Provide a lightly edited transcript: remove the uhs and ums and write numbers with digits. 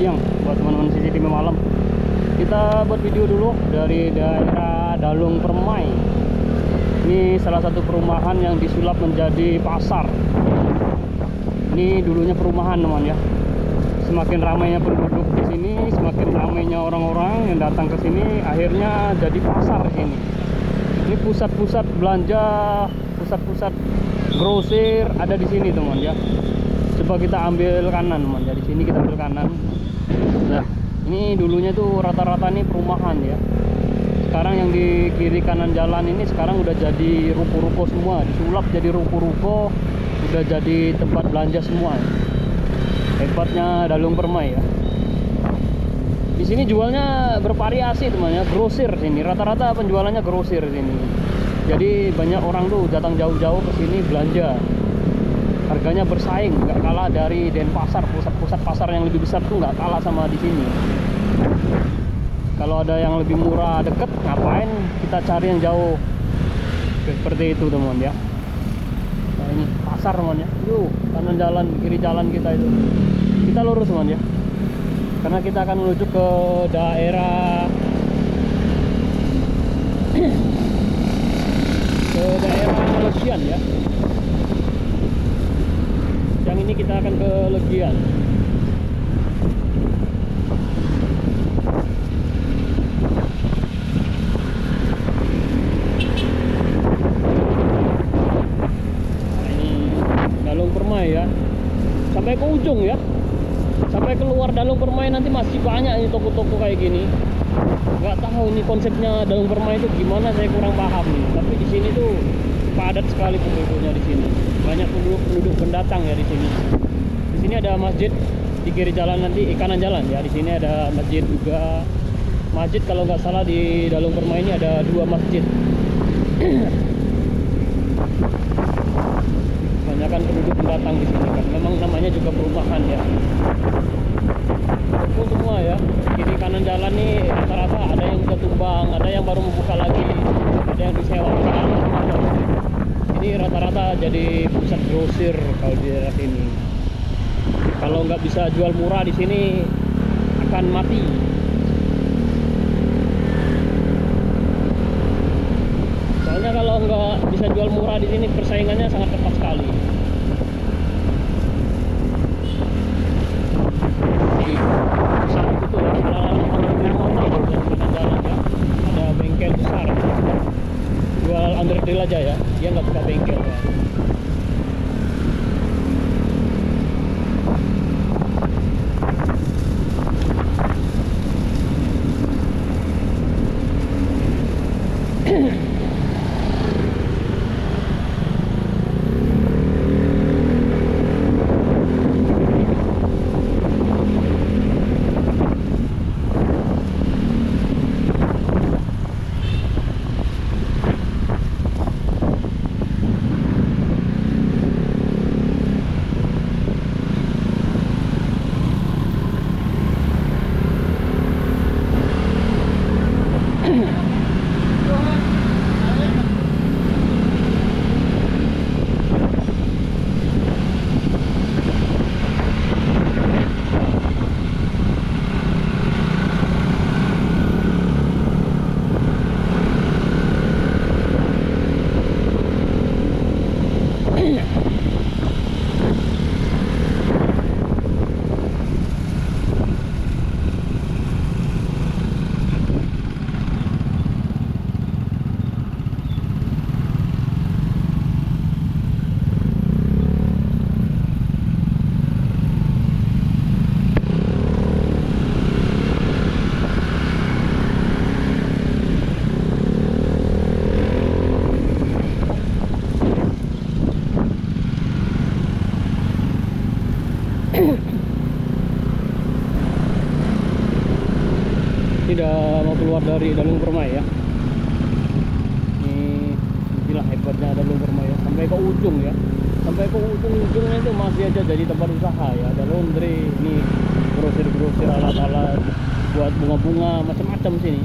siang buat teman-teman CCTV malam. Kita buat video dulu dari daerah Dalung Permai. Ini salah satu perumahan yang disulap menjadi pasar. Ini dulunya perumahan teman ya. Semakin ramainya penduduk di sini, semakin ramainya orang-orang yang datang ke sini, akhirnya jadi pasar di sini. Ini pusat-pusat belanja, pusat-pusat grosir ada di sini teman ya. Coba kita ambil kanan teman ya, di sini kita ambil kanan. Nah, ini dulunya tuh rata-rata nih perumahan ya. Sekarang yang di kiri kanan jalan ini sekarang udah jadi ruko-ruko semua, disulap jadi ruko-ruko, udah jadi tempat belanja semua ya. Hebatnya Dalung Permai ya. Di sini jualnya bervariasi teman ya, grosir sini. Rata-rata penjualannya grosir sini. Jadi banyak orang tuh datang jauh-jauh ke sini belanja. Harganya bersaing, nggak kalah dari Denpasar, pusat-pusat pasar yang lebih besar tuh nggak kalah sama di sini. Kalau ada yang lebih murah deket, ngapain kita cari yang jauh? Seperti itu teman ya. Nah ini pasar teman ya. Yuk, kanan jalan, kiri jalan kita itu. Kita lurus teman ya. Karena kita akan menuju ke daerah Legian ya. Yang ini kita akan ke Legian. Nah, ini Dalung Permai ya. Sampai ke ujung ya. Sampai keluar Dalung Permai nanti masih banyak ini toko-toko kayak gini. Nggak tahu ini konsepnya Dalung Permai itu gimana, saya kurang paham nih. Tapi di sini tuh padat sekali penduduknya di sini. Banyak penduduk pendatang ya di sini. Di sini ada masjid di kiri jalan nanti, kanan jalan ya. Di sini ada masjid juga. Masjid kalau nggak salah di Dalung Permai ini ada 2 masjid. Kebanyakan penduduk pendatang di sini kan. Memang namanya juga perumahan ya. Toko semua ya. Kiri kanan jalan nih rata-rata ada yang udah tumbang, ada yang baru membuka lagi, ada yang disewakan. Ini rata-rata jadi pusat grosir kalau di daerah sini. Kalau nggak bisa jual murah di sini akan mati. Soalnya kalau nggak bisa jual murah di sini persaingannya sangat ketat sekali. Ada bengkel besar jual underdeal aja ya, dia nggak buka bengkel ya. Udah mau keluar dari Dalung Permai ya. Inilah hebatnya Dalung Permai ya. Sampai ke ujung ya. Sampai ke ujung-ujungnya itu masih aja jadi tempat usaha ya. Ada laundry, ini grosir-grosir, alat-alat buat bunga-bunga macam-macam sini.